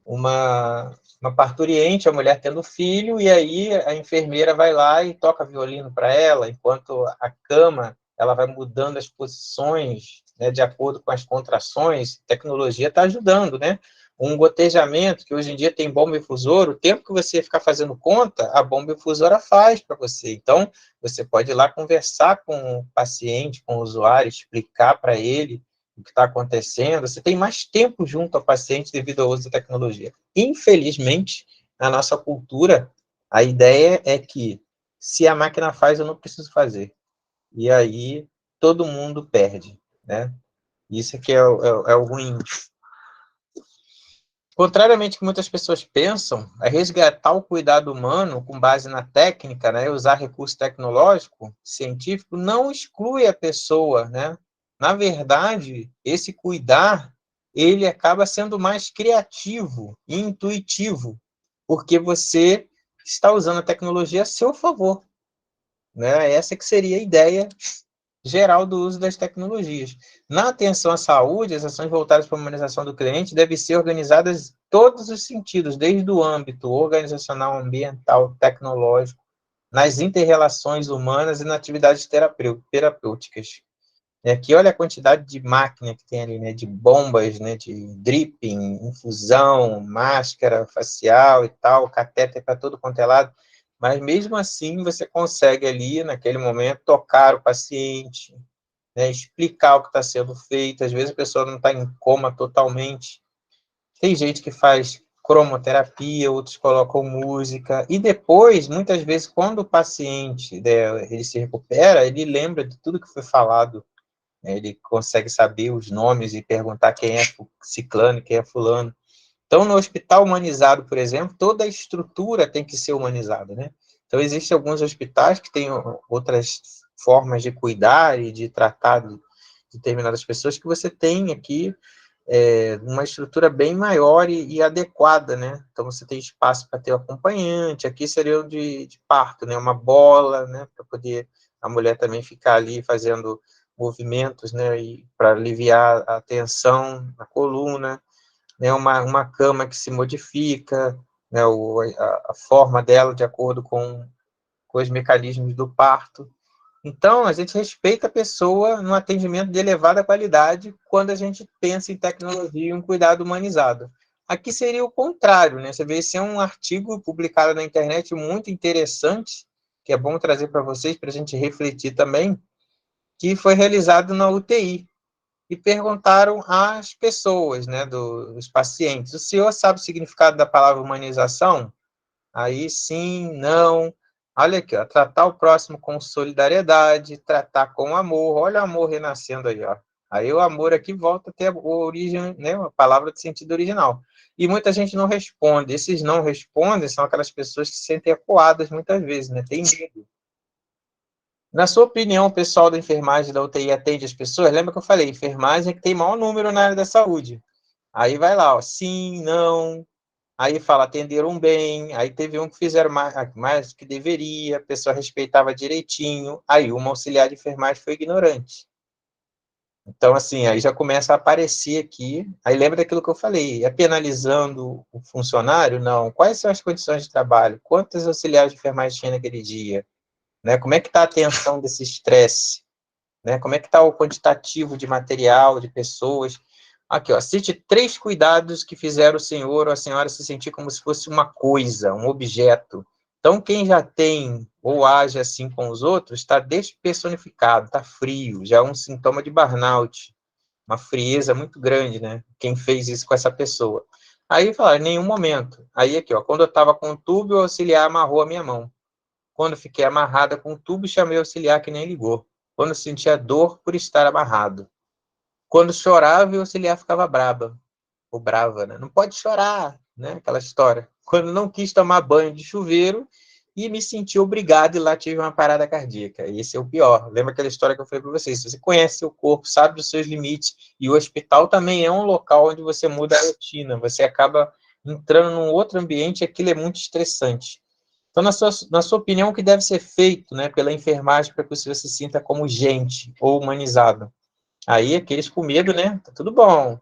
uma parturiente, a mulher tendo filho, e aí a enfermeira vai lá e toca violino para ela, enquanto a cama ela vai mudando as posições, né, de acordo com as contrações. A tecnologia está ajudando, né? Um gotejamento, que hoje em dia tem bomba infusora, o tempo que você ficar fazendo conta, a bomba infusora faz para você. Então, você pode ir lá conversar com o paciente, com o usuário, explicar para ele o que está acontecendo, você tem mais tempo junto ao paciente devido ao uso da tecnologia. Infelizmente, na nossa cultura, a ideia é que se a máquina faz, eu não preciso fazer. E aí todo mundo perde, né? Isso que é o ruim. Contrariamente ao que muitas pessoas pensam, resgatar o cuidado humano com base na técnica, né, usar recurso tecnológico, científico, não exclui a pessoa, né? Na verdade, esse cuidar, ele acaba sendo mais criativo e intuitivo, porque você está usando a tecnologia a seu favor, né? Essa que seria a ideia geral do uso das tecnologias. Na atenção à saúde, as ações voltadas para a humanização do cliente devem ser organizadas em todos os sentidos, desde o âmbito organizacional, ambiental, tecnológico, nas inter-relações humanas e nas atividades terapêuticas. E aqui, olha a quantidade de máquina que tem ali, né, de bombas, né, de dripping, infusão, máscara facial e tal, catéter para todo quanto é lado, mas mesmo assim você consegue ali, naquele momento, tocar o paciente, né, explicar o que está sendo feito, às vezes a pessoa não está em coma totalmente, tem gente que faz cromoterapia, outros colocam música, e depois, muitas vezes, quando o paciente, né, ele se recupera, ele lembra de tudo que foi falado, né, ele consegue saber os nomes e perguntar quem é ciclano e quem é fulano. Então, no hospital humanizado, por exemplo, toda a estrutura tem que ser humanizada, né? Então, existem alguns hospitais que têm outras formas de cuidar e de tratar de determinadas pessoas que você tem aqui uma estrutura bem maior e adequada, né? Então, você tem espaço para ter o acompanhante, aqui seria o de parto, né? Uma bola, né? Para poder a mulher também ficar ali fazendo movimentos, né? E para aliviar a tensão na coluna, né? Uma cama que se modifica, né? A forma dela de acordo com os mecanismos do parto. Então, a gente respeita a pessoa no atendimento de elevada qualidade quando a gente pensa em tecnologia e um cuidado humanizado. Aqui seria o contrário, né? Você vê, esse é um artigo publicado na internet muito interessante, que é bom trazer para vocês, para a gente refletir também, que foi realizado na UTI. E perguntaram às pessoas, né, dos pacientes, o senhor sabe o significado da palavra humanização? Aí sim, não. Olha aqui, ó, tratar o próximo com solidariedade, tratar com amor. Olha o amor renascendo aí, ó. Aí o amor aqui volta a ter a origem, né, a palavra de sentido original. E muita gente não responde. Esses não respondem são aquelas pessoas que se sentem acuadas muitas vezes, né? Tem medo. Na sua opinião, o pessoal da enfermagem da UTI atende as pessoas? Lembra que eu falei, enfermagem é que tem maior número na área da saúde. Aí vai lá, ó, sim, não, aí fala, atenderam bem, aí teve um que fizeram mais que deveria, a pessoa respeitava direitinho, aí uma auxiliar de enfermagem foi ignorante. Então, assim, aí já começa a aparecer aqui, aí lembra daquilo que eu falei, é penalizando o funcionário? Não. Quais são as condições de trabalho? Quantos auxiliares de enfermagem tinha naquele dia? Né? Como é que está a atenção desse estresse? Né? Como é que está o quantitativo de material, de pessoas? Aqui, ó, cite 3 cuidados que fizeram o senhor ou a senhora se sentir como se fosse uma coisa, um objeto. Então, quem já tem ou age assim com os outros, está despersonificado, está frio, já é um sintoma de burnout, uma frieza muito grande, né? Quem fez isso com essa pessoa. Aí, falar, em nenhum momento. Aí, aqui, ó, quando eu estava com o tubo, o auxiliar amarrou a minha mão. Quando fiquei amarrada com o tubo, chamei o auxiliar que nem ligou. Quando sentia dor por estar amarrado. Quando chorava, o auxiliar ficava braba, ou brava, né? Não pode chorar, né? Aquela história. Quando não quis tomar banho de chuveiro e me senti obrigado e lá tive uma parada cardíaca. E esse é o pior. Lembra aquela história que eu falei para vocês? Se você conhece seu corpo, sabe dos seus limites, e o hospital também é um local onde você muda a rotina, você acaba entrando num outro ambiente e aquilo é muito estressante. Então, na sua opinião, o que deve ser feito, né, pela enfermagem para que você se sinta como gente ou humanizado? Aí, aqueles com medo, né? Tá tudo bom.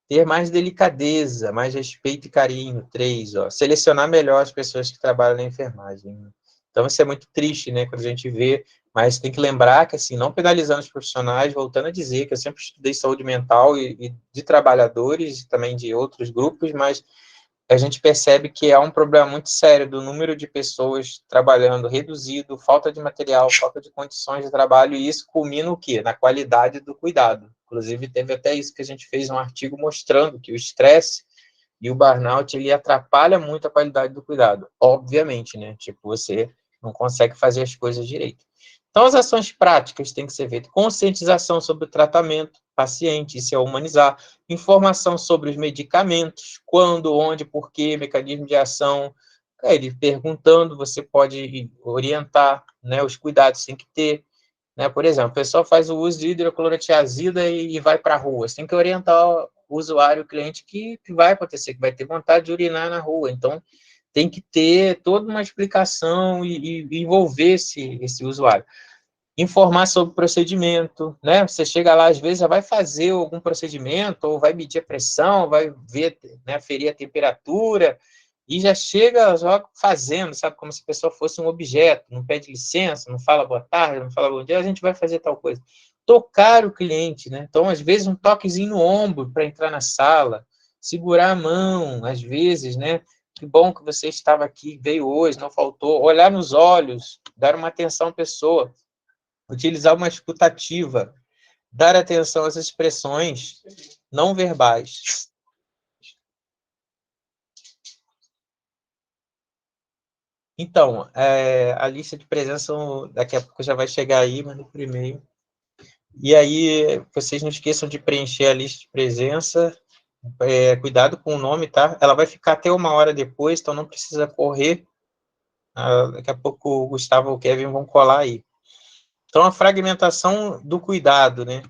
Ter mais delicadeza, mais respeito e carinho. 3, ó. Selecionar melhor as pessoas que trabalham na enfermagem. Então, isso é muito triste, né? Quando a gente vê, mas tem que lembrar que, assim, não penalizando os profissionais, voltando a dizer que eu sempre estudei saúde mental e de trabalhadores, e também de outros grupos, mas a gente percebe que há um problema muito sério do número de pessoas trabalhando reduzido, falta de material, falta de condições de trabalho, e isso culmina o quê? Na qualidade do cuidado. Inclusive, teve até isso que a gente fez um artigo mostrando que o estresse e o burnout, ele atrapalha muito a qualidade do cuidado. Obviamente, né? Tipo, você não consegue fazer as coisas direito. Então, as ações práticas têm que ser feitas. Conscientização sobre o tratamento paciente, isso é humanizar. Informação sobre os medicamentos, quando, onde, por quê, mecanismo de ação. Ele perguntando, você pode orientar, né, os cuidados que tem que ter. Né? Por exemplo, o pessoal faz o uso de hidroclorotiazida e vai para a rua. Você tem que orientar o usuário, o cliente, que vai acontecer, que vai ter vontade de urinar na rua. Então, tem que ter toda uma explicação e envolver esse usuário. Informar sobre o procedimento, né? Você chega lá, às vezes, já vai fazer algum procedimento, ou vai medir a pressão, vai ver, né, ferir a temperatura, e já chega fazendo, sabe, como se a pessoa fosse um objeto, não pede licença, não fala boa tarde, não fala bom dia, a gente vai fazer tal coisa. Tocar o cliente, né? Então, às vezes, um toquezinho no ombro para entrar na sala, segurar a mão, às vezes, né? Que bom que você estava aqui, veio hoje, não faltou. Olhar nos olhos, dar uma atenção à pessoa, utilizar uma escutativa, dar atenção às expressões não verbais. Então, a lista de presença daqui a pouco já vai chegar aí, mas no primeiro. E aí, vocês não esqueçam de preencher a lista de presença. Cuidado com o nome, tá? Ela vai ficar até 1 hora depois, então não precisa correr. Daqui a pouco o Gustavo e o Kevin vão colar aí. Então, a fragmentação do cuidado, né?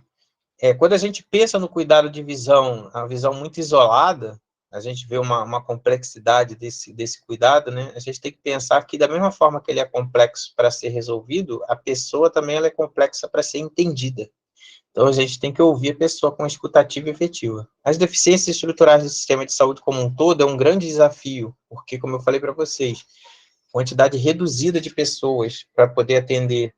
Quando a gente pensa no cuidado de visão, a visão muito isolada, a gente vê uma complexidade desse cuidado, né? A gente tem que pensar que, da mesma forma que ele é complexo para ser resolvido, a pessoa também ela é complexa para ser entendida. Então, a gente tem que ouvir a pessoa com escutativa e efetiva. As deficiências estruturais do sistema de saúde como um todo é um grande desafio, porque, como eu falei para vocês, quantidade reduzida de pessoas para poder atender,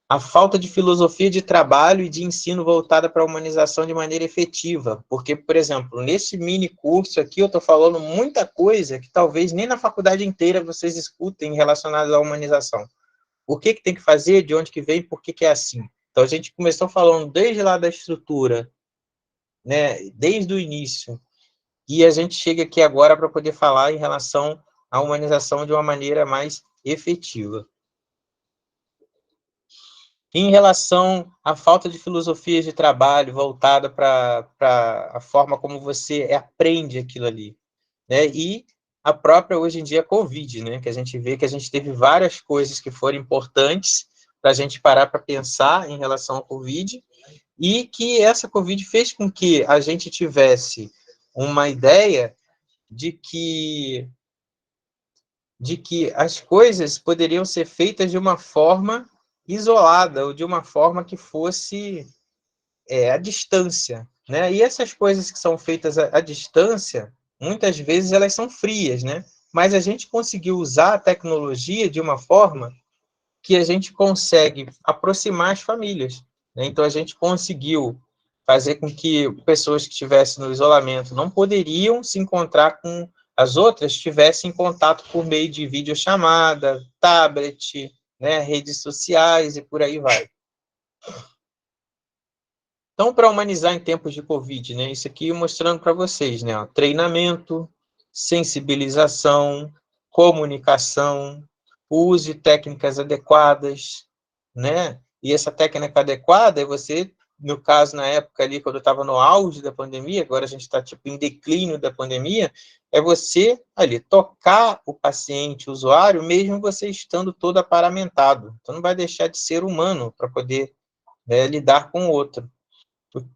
a falta de filosofia de trabalho e de ensino voltada para a humanização de maneira efetiva, porque, por exemplo, nesse mini curso aqui eu estou falando muita coisa que talvez nem na faculdade inteira vocês escutem relacionada à humanização. O que tem que fazer, de onde que vem, por que é assim. Então, a gente começou falando desde lá da estrutura, né, desde o início, e a gente chega aqui agora para poder falar em relação à humanização de uma maneira mais efetiva. Em relação à falta de filosofias de trabalho voltada para a forma como você aprende aquilo ali, né? E a própria, hoje em dia, Covid, né? Que a gente vê que a gente teve várias coisas que foram importantes para a gente parar para pensar em relação à Covid, e que essa Covid fez com que a gente tivesse uma ideia de que as coisas poderiam ser feitas de uma forma isolada, ou de uma forma que fosse à distância, né? E essas coisas que são feitas à distância, muitas vezes elas são frias, né? Mas a gente conseguiu usar a tecnologia de uma forma que a gente consegue aproximar as famílias, né? Então, a gente conseguiu fazer com que pessoas que estivessem no isolamento não poderiam se encontrar com as outras, tivessem contato por meio de videochamada, tablet, né, redes sociais e por aí vai. Então, para humanizar em tempos de Covid, né, isso aqui mostrando para vocês, né, ó, treinamento, sensibilização, comunicação, uso de técnicas adequadas, né? E essa técnica adequada é você, no caso, na época ali, quando eu estava no auge da pandemia, agora a gente está tipo em declínio da pandemia, é você ali tocar o paciente, o usuário, mesmo você estando todo aparamentado. Então não vai deixar de ser humano para poder lidar com o outro.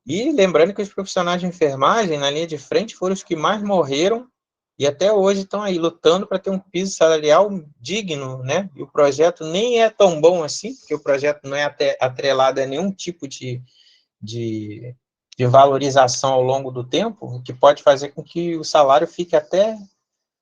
E lembrando que os profissionais de enfermagem, na linha de frente, foram os que mais morreram e até hoje estão aí lutando para ter um piso salarial digno, né? E o projeto nem é tão bom assim, porque o projeto não é atrelado a nenhum tipo de, de valorização ao longo do tempo, o que pode fazer com que o salário fique até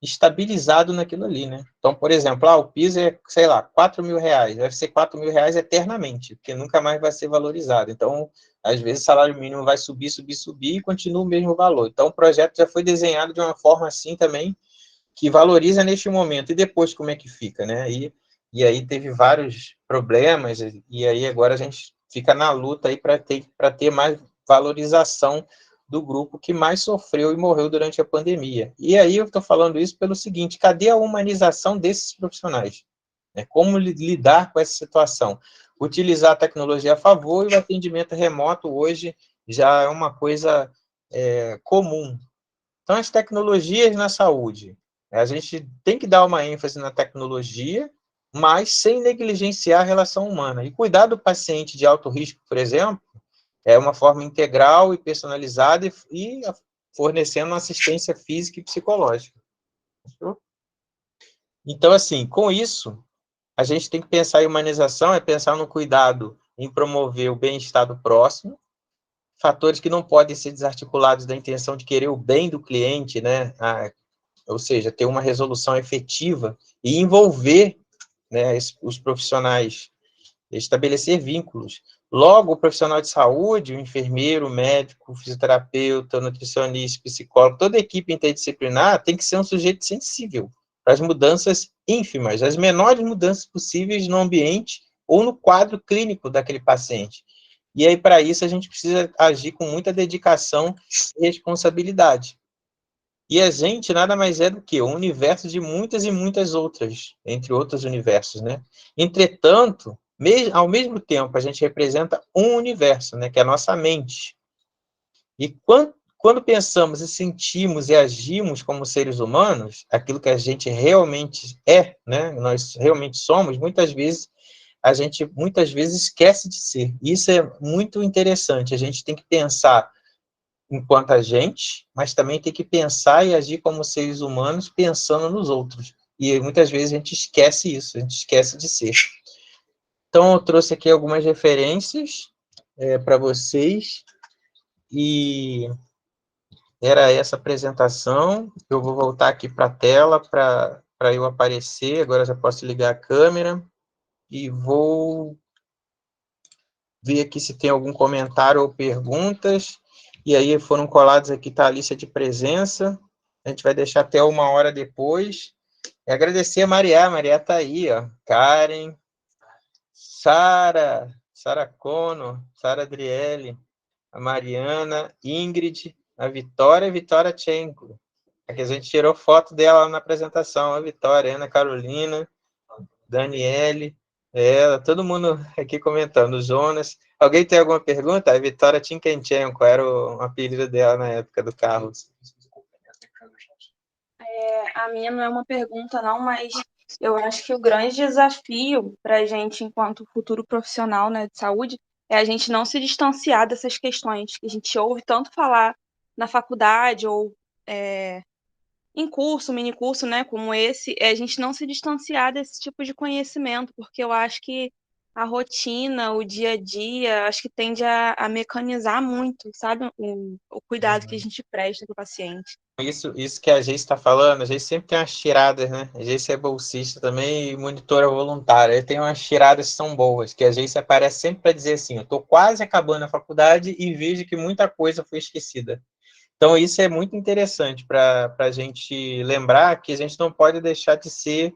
estabilizado naquilo ali, né? Então, por exemplo, o piso é, sei lá, R$ 4.000, deve ser R$ 4.000 eternamente, porque nunca mais vai ser valorizado. Então, às vezes o salário mínimo vai subir, subir, subir e continua o mesmo valor. Então, o projeto já foi desenhado de uma forma assim também, que valoriza neste momento. E depois, como é que fica, né? E aí teve vários problemas, e aí agora a gente fica na luta aí para ter mais valorização do grupo que mais sofreu e morreu durante a pandemia. E aí eu estou falando isso pelo seguinte: cadê a humanização desses profissionais? Como lidar com essa situação? Utilizar a tecnologia a favor, e o atendimento remoto hoje já é uma coisa comum. Então, as tecnologias na saúde, a gente tem que dar uma ênfase na tecnologia, mas sem negligenciar a relação humana. E cuidar do paciente de alto risco, por exemplo, é uma forma integral e personalizada e fornecendo assistência física e psicológica. Então, assim, com isso, a gente tem que pensar em humanização, é pensar no cuidado em promover o bem-estar do próximo, fatores que não podem ser desarticulados da intenção de querer o bem do cliente, né? ou seja, ter uma resolução efetiva e envolver, né, os profissionais, estabelecer vínculos. Logo, o profissional de saúde, o enfermeiro, o médico, o fisioterapeuta, o nutricionista, o psicólogo, toda a equipe interdisciplinar tem que ser um sujeito sensível para as mudanças ínfimas, as menores mudanças possíveis no ambiente ou no quadro clínico daquele paciente. E aí, para isso, a gente precisa agir com muita dedicação e responsabilidade. E a gente nada mais é do que um universo de muitas e muitas outras, entre outros universos, né? Entretanto, ao mesmo tempo, a gente representa um universo, né? Que é a nossa mente. E quando pensamos e sentimos e agimos como seres humanos, aquilo que a gente realmente é, né? Nós realmente somos, muitas vezes a gente esquece de ser. Isso é muito interessante. A gente tem que pensar enquanto a gente, mas também tem que pensar e agir como seres humanos pensando nos outros. E muitas vezes a gente esquece isso, a gente esquece de ser. Então, eu trouxe aqui algumas referências para vocês, e era essa apresentação. Eu vou voltar aqui para a tela para eu aparecer, agora já posso ligar a câmera, e vou ver aqui se tem algum comentário ou perguntas. E aí foram colados aqui, tá a lista de presença. A gente vai deixar até 1 hora depois. E agradecer a Maria está aí, ó. Karen, Sara Cono, Sara Adriele, a Mariana, Ingrid, a Vitória Tchenko. Aqui a gente tirou foto dela na apresentação, a Vitória, Ana Carolina, Daniele, todo mundo aqui comentando, Jonas. Alguém tem alguma pergunta? A Vitória Tinkenchenko era o apelido dela na época do Carlos. A minha não é uma pergunta, não, mas eu acho que o grande desafio para a gente, enquanto futuro profissional, né, de saúde, é a gente não se distanciar dessas questões que a gente ouve tanto falar na faculdade ou em curso, mini curso, né, como esse, é a gente não se distanciar desse tipo de conhecimento, porque eu acho que a rotina, o dia a dia, acho que tende a mecanizar muito, sabe, o cuidado que a gente presta para o paciente. Isso que a Geice está falando, a Geice sempre tem umas tiradas, né? A Geice é bolsista também e monitora voluntária. Ele tem umas tiradas que são boas, que a Geice aparece sempre para dizer assim, eu estou quase acabando a faculdade e vejo que muita coisa foi esquecida. Então, isso é muito interessante para a gente lembrar que a gente não pode deixar de ser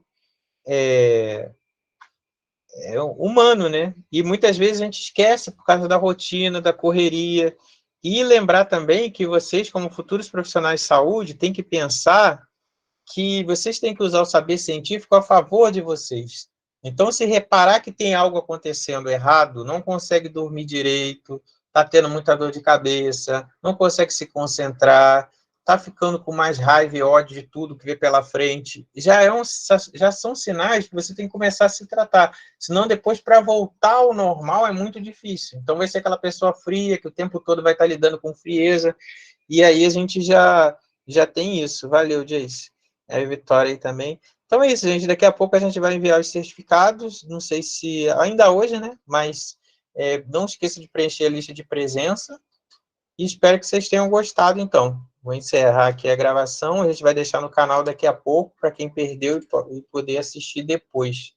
humano, né? E muitas vezes a gente esquece por causa da rotina, da correria. E lembrar também que vocês, como futuros profissionais de saúde, têm que pensar que vocês têm que usar o saber científico a favor de vocês. Então, se reparar que tem algo acontecendo errado, não consegue dormir direito, está tendo muita dor de cabeça, não consegue se concentrar, está ficando com mais raiva e ódio de tudo que vê pela frente, já são sinais que você tem que começar a se tratar. Senão, depois, para voltar ao normal, é muito difícil. Então, vai ser aquela pessoa fria, que o tempo todo vai estar lidando com frieza, e aí a gente já tem isso. Valeu, Jace. É, Vitória aí também. Então é isso, gente. Daqui a pouco a gente vai enviar os certificados. Não sei se ainda hoje, né? Mas não esqueça de preencher a lista de presença. E espero que vocês tenham gostado, então. Vou encerrar aqui a gravação. A gente vai deixar no canal daqui a pouco, para quem perdeu e poder assistir depois.